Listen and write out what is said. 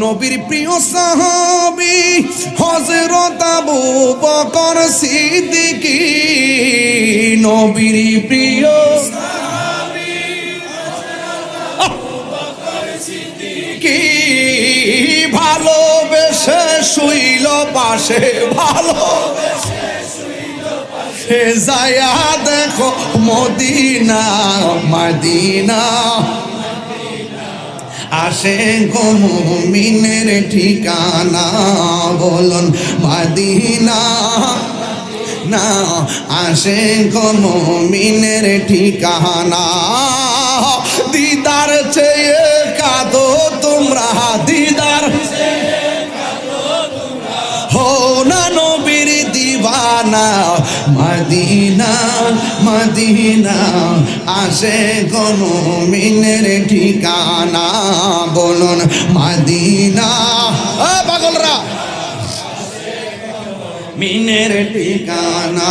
নবীর প্রিয় সাহাবী হযরত আবু বকর সিদ্দিক, নবীর প্রিয় সাহাবী হযরত আবু বকর সিদ্দিক, ভালোবেসে শুইল পাশে, ভালোবেসে শুইল পাশে, যায়া দেখো মদিনা মদিনা, আসে গো মুমিনের ঠিকানা, বলুন মদিনা না, আসে গো মুমিনের ঠিকানা। দিদার চেয়ে কাঁদো তোমরা, দিদার চেয়ে কাঁদো তোমরা, হো না নবীর দিওয়ানা, মদিনা মদিনা, আসে গো মুমিনের ঠিকানা, বলুন মদিনা। পাগলরা মিনের ঠিকানা।